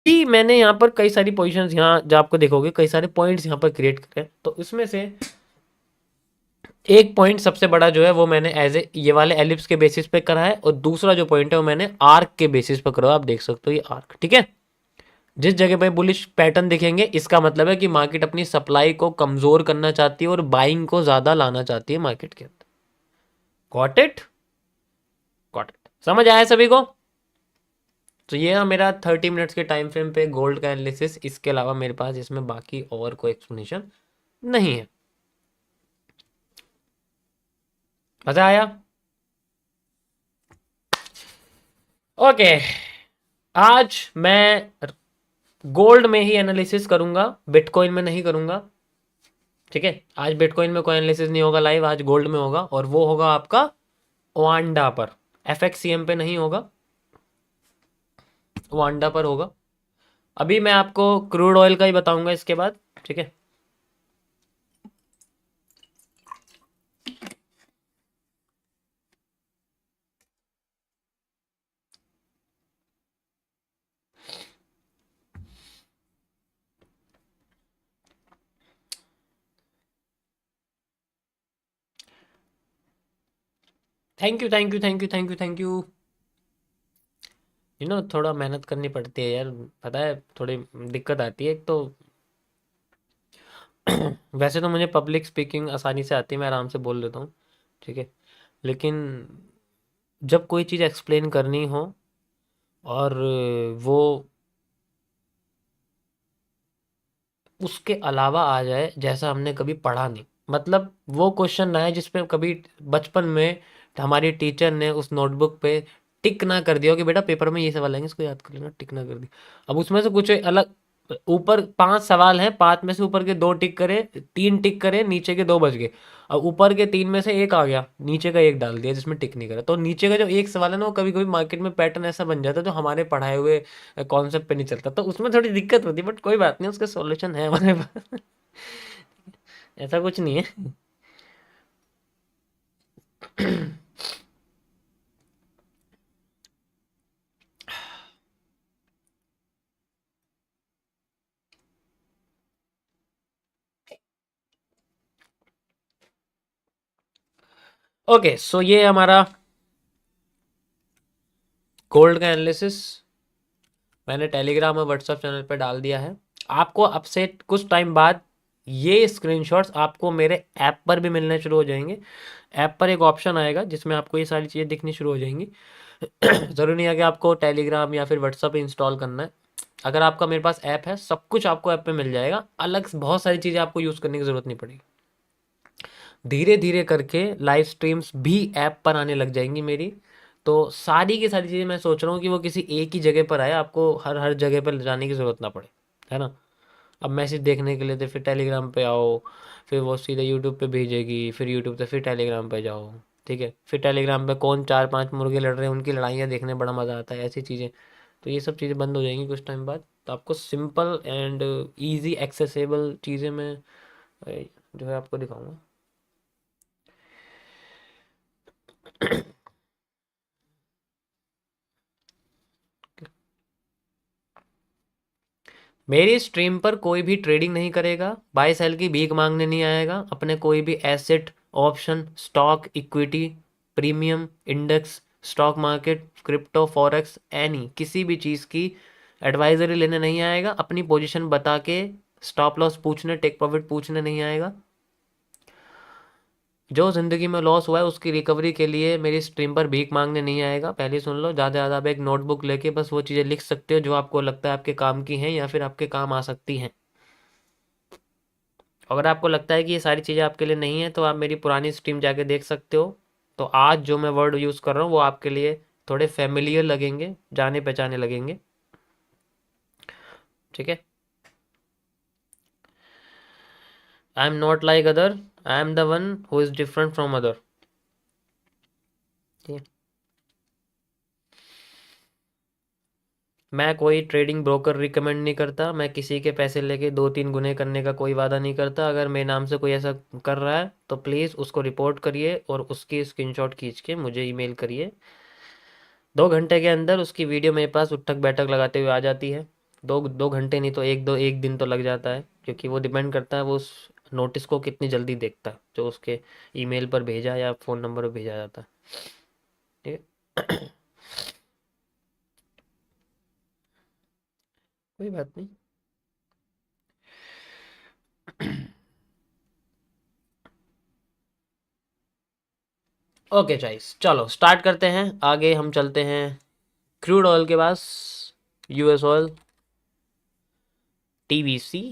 कि मैंने यहाँ पर कई सारी पोजीशंस, यहाँ जो आपको देखोगे कई सारे पॉइंट्स यहाँ पर क्रिएट करे, तो इसमें से एक पॉइंट सबसे बड़ा जो है वो मैंने एज ए ये वाले एलिप्स के बेसिस पे करा है, और दूसरा जो पॉइंट है वो मैंने आर्क के बेसिस पे करा है। आप देख सकते हो ये आर्क, ठीक है। जिस जगह पे बुलिश पैटर्न दिखेंगे इसका मतलब है कि मार्केट अपनी सप्लाई को कमजोर करना चाहती है और बाइंग को ज्यादा लाना चाहती है मार्केट के अंदर। Got it? गॉट इट, समझ आया सभी को? तो ये है मेरा 30 मिनट्स के टाइम फ्रेम पे गोल्ड का एनालिसिस। इसके अलावा मेरे पास इसमें बाकी और कोई एक्सप्लेनेशन नहीं है। मजा आया? ओके, आज मैं गोल्ड में ही एनालिसिस करूंगा, बिटकॉइन में नहीं करूंगा, ठीक है। आज बिटकॉइन में कोई एनालिसिस नहीं होगा लाइव, आज गोल्ड में होगा, और वो होगा आपका वांडा पर। एफएक्ससीएम पे नहीं होगा, वांडा पर होगा। अभी मैं आपको क्रूड ऑयल का ही बताऊंगा इसके बाद, ठीक है। Thank you thank you thank you thank you thank you. थोड़ा मेहनत करनी पड़ती है यार, पता है, थोड़ी दिक्कत आती है एक तो। वैसे तो मुझे पब्लिक स्पीकिंग आसानी से आती है, मैं आराम से बोल लेता हूँ, ठीक है। लेकिन जब कोई चीज़ एक्सप्लेन करनी हो और वो उसके अलावा आ जाए जैसा हमने कभी पढ़ा नहीं, मतलब वो क्वेश्चन ना है जिसपे कभी बचपन में हमारी टीचर ने उस नोटबुक पे टिक ना कर दिया हो कि बेटा पेपर में ये सवाल आएंगे इसको याद कर लेना, टिक ना कर दी। अब उसमें से कुछ अलग, ऊपर 5 सवाल हैं, 5 में से ऊपर के 2 टिक करे, 3 टिक करे, नीचे के 2 बच गए। अब ऊपर के 3 में से एक आ गया, नीचे का एक डाल दिया जिसमें टिक नहीं करा, तो नीचे का जो एक सवाल है ना वो कभी कभी मार्केट में पैटर्न ऐसा बन जाता है जो हमारे पढ़ाए हुए कॉन्सेप्ट पे नहीं चलता, तो उसमें थोड़ी दिक्कत होती है, बट कोई बात नहीं, उसका सॉल्यूशन है हमारे पास। ऐसा कुछ नहीं है। ओके, सो ये हमारा गोल्ड का एनालिसिस मैंने टेलीग्राम और व्हाट्सएप चैनल पर डाल दिया है। आपको अब से कुछ टाइम बाद ये स्क्रीनशॉट्स आपको मेरे ऐप पर भी मिलने शुरू हो जाएंगे। ऐप पर एक ऑप्शन आएगा जिसमें आपको ये सारी चीज़ें दिखनी शुरू हो जाएंगी। ज़रूरी नहीं है कि आपको टेलीग्राम या फिर व्हाट्सएप इंस्टॉल करना है। अगर आपका मेरे पास ऐप है, सब कुछ आपको ऐप पे मिल जाएगा, अलग से बहुत सारी चीज़ें आपको यूज़ करने की ज़रूरत नहीं पड़ेगी। धीरे धीरे करके लाइव स्ट्रीम्स भी ऐप पर आने लग जाएंगी मेरी। तो सारी की सारी चीज़ें मैं सोच रहा हूँ कि वो किसी एक ही जगह पर आए, आपको हर हर जगह पर जाने की ज़रूरत ना पड़े, है ना। अब मैसेज देखने के लिए तो फिर टेलीग्राम पे आओ, फिर वो सीधे यूट्यूब पे भेजेगी, फिर यूट्यूब से फिर टेलीग्राम पे जाओ, ठीक है। फिर टेलीग्राम पे कौन 4-5 मुर्गे लड़ रहे हैं उनकी लड़ाइयाँ देखने बड़ा मज़ा आता है, ऐसी चीज़ें। तो ये सब चीज़ें बंद हो जाएंगी कुछ टाइम बाद, तो आपको सिंपल एंड ईजी एक्सेसिबल चीज़ें मैं जो है आपको दिखाऊंगा। मेरी स्ट्रीम पर कोई भी ट्रेडिंग नहीं करेगा, बाय सेल की भीख मांगने नहीं आएगा, अपने कोई भी asset, option, stock, equity, premium, index, stock market, crypto, forex, any किसी भी चीज़ की एडवाइजरी लेने नहीं आएगा, अपनी पोजीशन बता के स्टॉप लॉस पूछने, टेक प्रॉफिट पूछने नहीं आएगा। जो ज़िंदगी में लॉस हुआ है उसकी रिकवरी के लिए मेरी स्ट्रीम पर भीख मांगने नहीं आएगा, पहले सुन लो। ज़्यादा से ज़्यादा आप एक नोटबुक लेके बस वो चीज़ें लिख सकते हो जो आपको लगता है आपके काम की हैं या फिर आपके काम आ सकती हैं। अगर आपको लगता है कि ये सारी चीज़ें आपके लिए नहीं है तो आप मेरी पुरानी स्ट्रीम जाके देख सकते हो। तो आज जो मैं वर्ड यूज़ कर रहा हूँ वो आपके लिए थोड़े फेमिलियर लगेंगे, जाने पहचाने लगेंगे, ठीक है। I am not like other, I am the one who is different from other, ठीक है। मैं कोई ट्रेडिंग ब्रोकर रिकमेंड नहीं करता, मैं किसी के पैसे लेके 2-3 गुने करने का कोई वादा नहीं करता। अगर मेरे नाम से कोई ऐसा कर रहा है तो प्लीज़ उसको रिपोर्ट करिए और उसकी स्क्रीनशॉट खींच के मुझे ईमेल करिए। 2 घंटे के अंदर उसकी वीडियो मेरे पास उठक बैठक लगाते हुए आ जाती है। दो दो घंटे नहीं तो एक दिन तो लग जाता है, क्योंकि वो डिपेंड करता है वो उस नोटिस को कितनी जल्दी देखता है, जो उसके ईमेल पर भेजा या फ़ोन नंबर पर भेजा जाता है। ठीक है। कोई बात नहीं। ओके चाइस, चलो स्टार्ट करते हैं, आगे हम चलते हैं क्रूड ऑयल के पास। यूएस ऑयल, टीवीसी,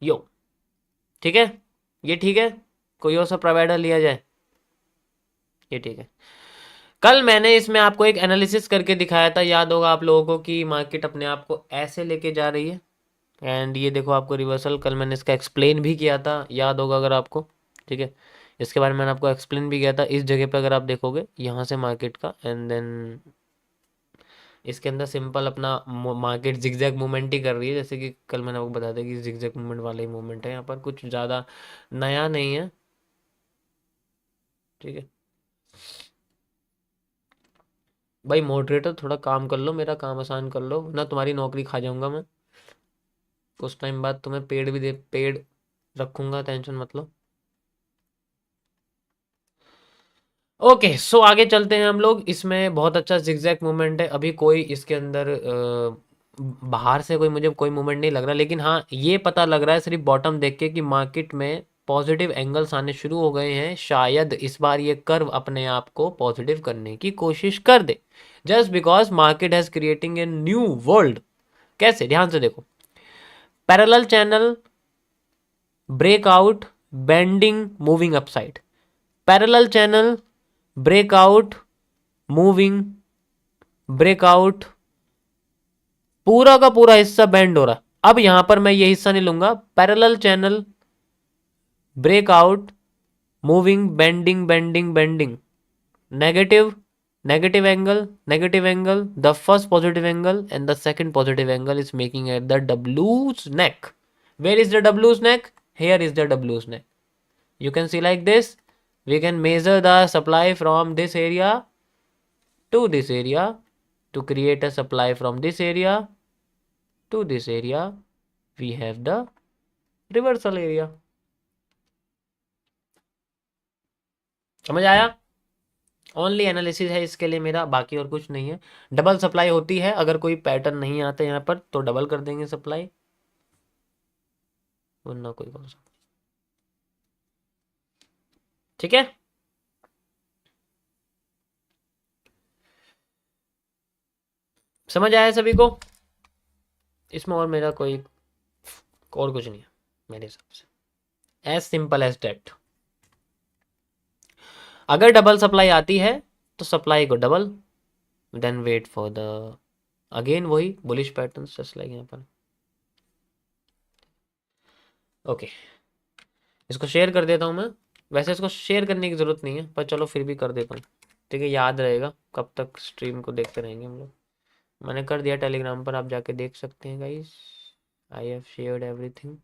यो। ठीक है, ये ठीक है। कोई और सा प्रोवाइडर लिया जाए, ये ठीक है। कल मैंने इसमें आपको एक एनालिसिस करके दिखाया था, याद होगा आप लोगों को, कि मार्केट अपने आप को ऐसे लेके जा रही है, एंड ये देखो आपको रिवर्सल। कल मैंने इसका एक्सप्लेन भी किया था, याद होगा अगर आपको। ठीक है, इसके बारे में मैंने आपको एक्सप्लेन भी किया था। इस जगह पे अगर आप देखोगे यहाँ से मार्केट का, एंड देन इसके अंदर सिंपल अपना मार्केट जिगजैग मूवमेंट ही कर रही है, जैसे कि कल मैंने आपको बता दिया कि जिगजैग मूवमेंट वाला ही मूवमेंट है यहाँ पर, कुछ ज़्यादा नया नहीं है। ठीक है भाई, मॉडरेटर थोड़ा काम कर लो, मेरा काम आसान कर लो, ना तुम्हारी नौकरी खा जाऊंगा मैं। कुछ टाइम बाद तुम्हें पेड भी दे, पेड रखूंगा, टेंशन मत लो। ओके सो आगे चलते हैं हम लोग। इसमें बहुत अच्छा जिगजैग मूवमेंट है, अभी कोई इसके अंदर बाहर से कोई मुझे कोई मूवमेंट नहीं लग रहा, लेकिन हाँ ये पता लग रहा है सिर्फ बॉटम देख के कि मार्केट में पॉजिटिव एंगल्स आने शुरू हो गए हैं। शायद इस बार ये कर्व अपने आप को पॉजिटिव करने की कोशिश कर दे, just because market has creating a new world. कैसे, ध्यान से देखो, parallel channel, breakout, bending, moving upside, parallel channel, breakout, moving, breakout, पूरा का पूरा हिस्सा बेंड हो रहा। अब यहां पर मैं ये हिस्सा नहीं लूंगा, parallel channel, breakout, moving, bending bending bending, negative, negative angle, negative angle, the first positive angle and the second positive angle is making at the W's neck. Where is the W's neck? Here is the W's neck. You can see like this. We can measure the supply from this area to this area to create a supply from this area to this area. We have the reversal area. समझ आया? Only analysis है इसके लिए मेरा, बाकी और कुछ नहीं है। डबल सप्लाई होती है, अगर कोई पैटर्न नहीं आता यहाँ पर तो डबल कर देंगे सप्लाई, वरना कोई कौन सा। ठीक है, समझ आया सभी को? इसमें और मेरा कोई और कुछ नहीं है मेरे हिसाब से, एज सिंपल एज डेट। अगर डबल सप्लाई आती है तो सप्लाई को double, then wait for the again वही बुलिश पैटर्न, जस्ट लाइक यहाँ पर। ओके, इसको शेयर कर देता हूँ मैं। वैसे इसको शेयर करने की ज़रूरत नहीं है, पर चलो फिर भी कर देता हूँ। ठीक है, याद रहेगा, कब तक स्ट्रीम को देखते रहेंगे हम लोग। मैंने कर दिया टेलीग्राम पर, आप जाके देख सकते हैं guys. I have shared everything.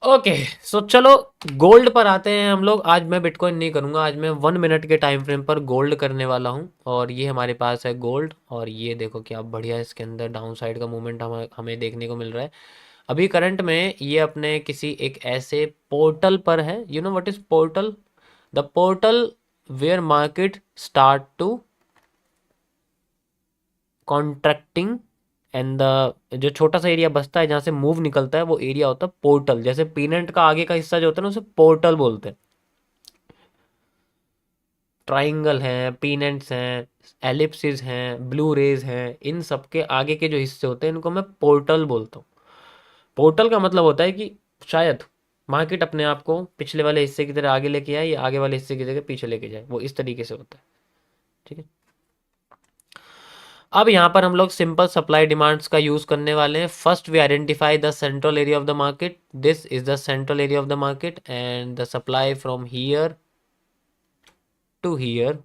Okay so चलो गोल्ड पर आते हैं हम लोग। आज मैं बिटकॉइन नहीं करूंगा, आज मैं 1 मिनट के टाइम फ्रेम पर गोल्ड करने वाला हूं। और ये हमारे पास है गोल्ड, और ये देखो क्या बढ़िया इसके अंदर डाउन साइड का मूवमेंट हमें देखने को मिल रहा है। अभी करंट में ये अपने किसी एक ऐसे पोर्टल पर है। You know what is portal? The portal where market start to contracting, and the जो छोटा सा एरिया बचता है जहाँ से मूव निकलता है, वो एरिया होता है पोर्टल। जैसे पीनट का आगे का हिस्सा जो होता है ना, उसे पोर्टल बोलते हैं। ट्राइंगल हैं, पीनट्स हैं, एलिप्सिस हैं, ब्लू रेज हैं, इन सब के आगे के जो हिस्से होते हैं इनको मैं पोर्टल बोलता हूँ। पोर्टल का मतलब होता है कि शायद मार्केट अपने आप को पिछले वाले हिस्से की तरह आगे लेके आए या आगे वाले हिस्से की जगह पीछे लेके जाए, वो इस तरीके से होता है। ठीक है, अब यहाँ पर हम लोग सिंपल सप्लाई डिमांड्स का यूज करने वाले हैं। First we identify the central area of the market, this is the central area of the market, and the supply from here to here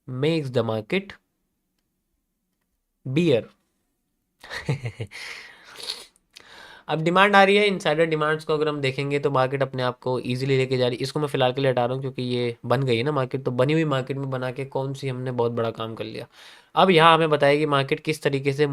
makes the market bear. अब demand आ रही है, insider demands को अगर हम देखेंगे तो market अपने आप को इजीली लेके जा रही है। इसको मैं फिलहाल के लिए हटा रहा हूँ क्योंकि ये बन गई है ना मार्केट, तो बनी हुई मार्केट में बना के कौन सी हमने बहुत बड़ा काम कर लिया। अब यहाँ हमें बताया कि मार्केट किस तरीके से